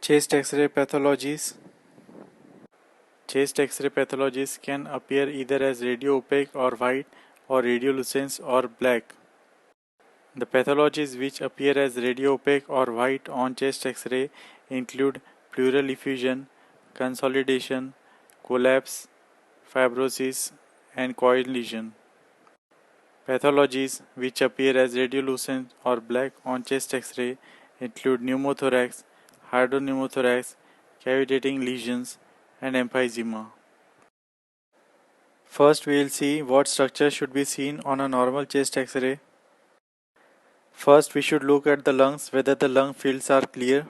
Chest X-ray pathologies. Chest X-ray pathologies can appear either as radio-opaque or white or radiolucent or black. The pathologies which appear as radio-opaque or white on chest X-ray include pleural effusion, consolidation, collapse, fibrosis, and coil lesion. Pathologies which appear as radiolucent or black on chest X-ray include pneumothorax, hydropneumothorax, cavitating lesions, and emphysema. First, we will see what structure should be seen on a normal chest X-ray. First, we should look at the lungs, whether the lung fields are clear.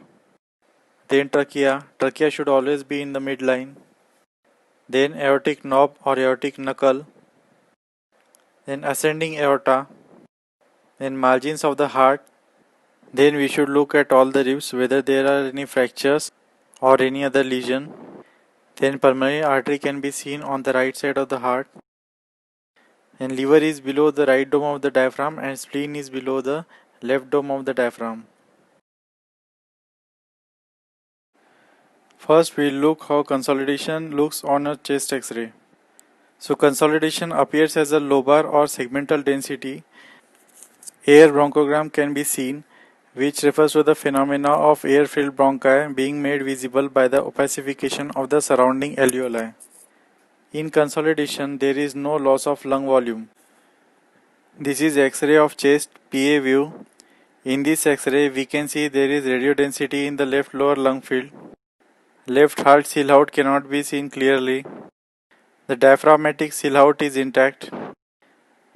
Then trachea. Trachea should always be in the midline. Then aortic knob or aortic knuckle. Then ascending aorta. Then margins of the heart. Then we should look at all the ribs, whether there are any fractures or any other lesion. Then pulmonary artery can be seen on the right side of the heart. And liver is below the right dome of the diaphragm and spleen is below the left dome of the diaphragm. First, we'll look how consolidation looks on a chest X-ray. So consolidation appears as a lobar or segmental density. Air bronchogram can be seen, which refers to the phenomena of air-filled bronchi being made visible by the opacification of the surrounding alveoli. In consolidation, there is no loss of lung volume. This is X-ray of chest PA view. In this X-ray, we can see there is radiodensity in the left lower lung field. Left heart silhouette cannot be seen clearly. The diaphragmatic silhouette is intact.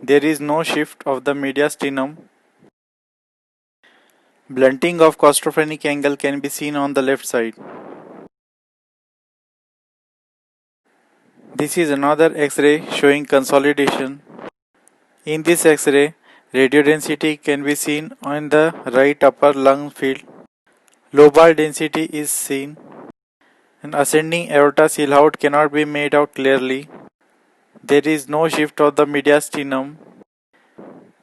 There is no shift of the mediastinum. Blunting of claustrophrenic angle can be seen on the left side. This is another X-ray showing consolidation. In this X-ray, radiodensity can be seen on the right upper lung field. Lobar density is seen. An ascending aorta silhouette cannot be made out clearly. There is no shift of the mediastinum.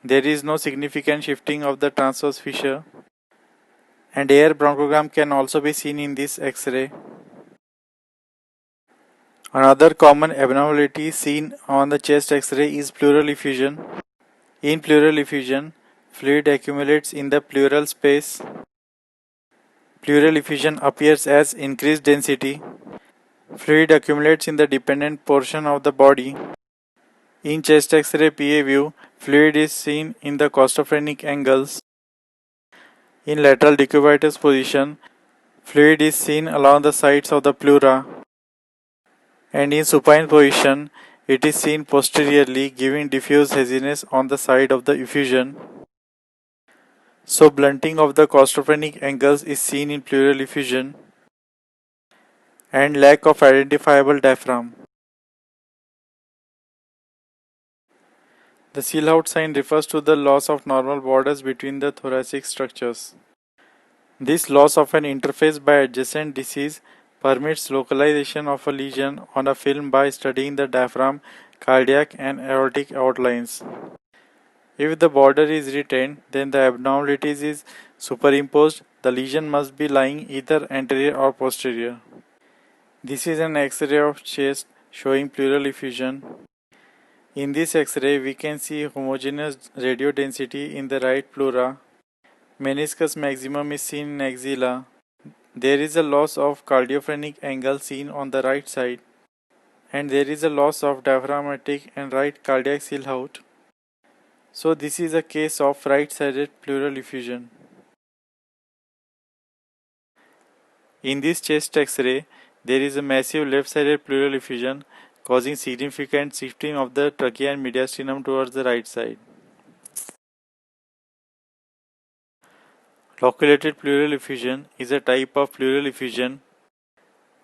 There is no significant shifting of the transverse fissure. And air bronchogram can also be seen in this X-ray. Another common abnormality seen on the chest X-ray is pleural effusion. In pleural effusion, fluid accumulates in the pleural space. Pleural effusion appears as increased density. Fluid accumulates in the dependent portion of the body. In chest X-ray PA view, fluid is seen in the claustrophrenic angles. In lateral decubitus position, fluid is seen along the sides of the pleura. And in supine position, it is seen posteriorly, giving diffuse haziness on the side of the effusion. So blunting of the claustrophrenic angles is seen in pleural effusion. And lack of identifiable diaphragm. The silhouette sign refers to the loss of normal borders between the thoracic structures. This loss of an interface by adjacent disease permits localization of a lesion on a film by studying the diaphragm, cardiac and aortic outlines. If the border is retained, then the abnormalities is superimposed. The lesion must be lying either anterior or posterior. This is an X-ray of chest showing pleural effusion. In this X-ray, we can see homogeneous radiodensity in the right pleura. Meniscus maximum is seen in axilla. There is a loss of cardiophrenic angle seen on the right side. And there is a loss of diaphragmatic and right cardiac silhouette. So this is a case of right-sided pleural effusion. In this chest X-ray, there is a massive left-sided pleural effusion causing significant shifting of the trachea and mediastinum towards the right side. Loculated pleural effusion is a type of pleural effusion.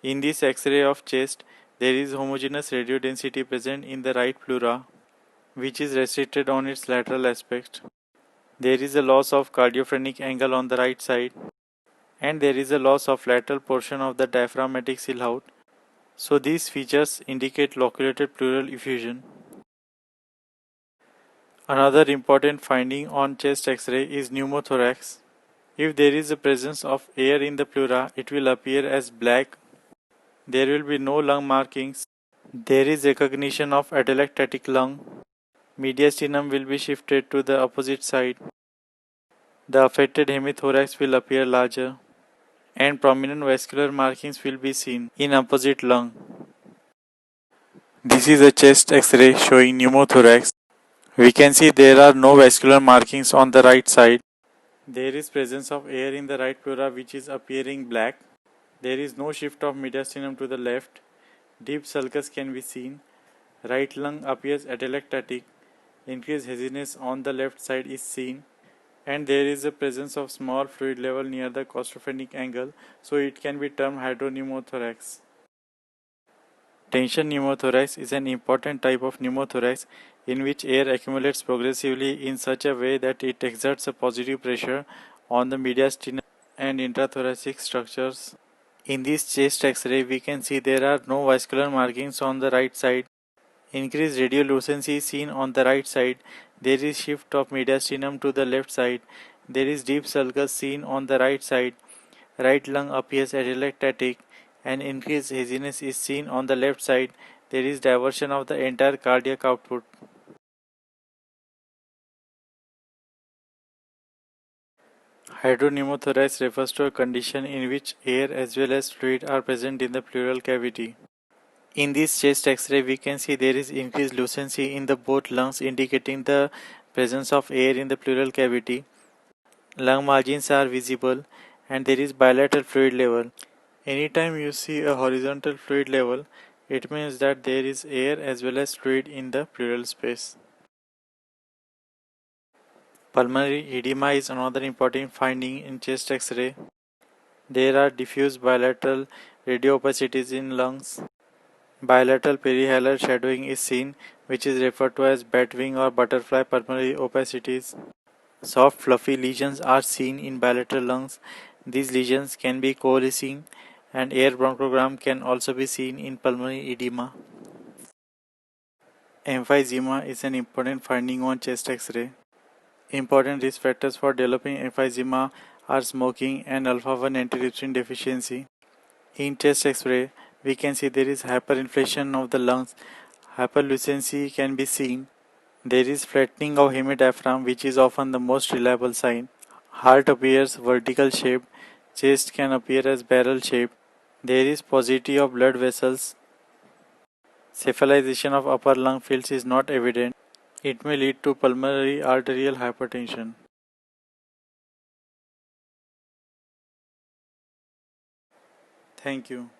In this X-ray of chest, there is homogeneous radiodensity present in the right pleura, which is restricted on its lateral aspect. There is a loss of cardiophrenic angle on the right side, and there is a loss of lateral portion of the diaphragmatic silhouette. So these features indicate loculated pleural effusion. Another important finding on chest X-ray is pneumothorax. If there is a presence of air in the pleura, it will appear as black. There will be no lung markings. There is recognition of atelectatic lung. Mediastinum will be shifted to the opposite side. The affected hemithorax will appear larger, and prominent vascular markings will be seen in opposite lung. This is a chest X-ray showing pneumothorax. We can see there are no vascular markings on the right side. There is presence of air in the right pleura which is appearing black. There is no shift of mediastinum to the left. Deep sulcus can be seen. Right lung appears atelectatic. Increased haziness on the left side is seen. And there is a presence of small fluid level near the claustrophrenic angle, so it can be termed hydropneumothorax. Tension pneumothorax is an important type of pneumothorax in which air accumulates progressively in such a way that it exerts a positive pressure on the mediastinum and intrathoracic structures. In this chest X-ray, we can see there are no vascular markings on the right side. Increased radiolucency is seen on the right side. There is shift of mediastinum to the left side. There is deep sulcus seen on the right side. Right lung appears atelectatic and increased haziness is seen on the left side. There is diversion of the entire cardiac output. Hydropneumothorax refers to a condition in which air as well as fluid are present in the pleural cavity. In this chest X-ray, we can see there is increased lucency in the both lungs, indicating the presence of air in the pleural cavity. Lung margins are visible and there is bilateral fluid level. Anytime you see a horizontal fluid level, it means that there is air as well as fluid in the pleural space. Pulmonary edema is another important finding in chest X-ray. There are diffuse bilateral radiopacities in lungs. Bilateral perihalar shadowing is seen, which is referred to as batwing or butterfly pulmonary opacities. Soft fluffy lesions are seen in bilateral lungs. These lesions can be coalescing, and air bronchogram can also be seen in pulmonary edema. Emphysema is an important finding on chest X-ray. Important risk factors for developing emphysema are smoking and alpha-1 antitrypsin deficiency. In chest X-ray, we can see there is hyperinflation of the lungs. Hyperlucency can be seen. There is flattening of hemidiaphragm, which is often the most reliable sign. Heart appears vertical shaped. Chest can appear as barrel shaped. There is paucity of blood vessels. Cephalization of upper lung fields is not evident. It may lead to pulmonary arterial hypertension. Thank you.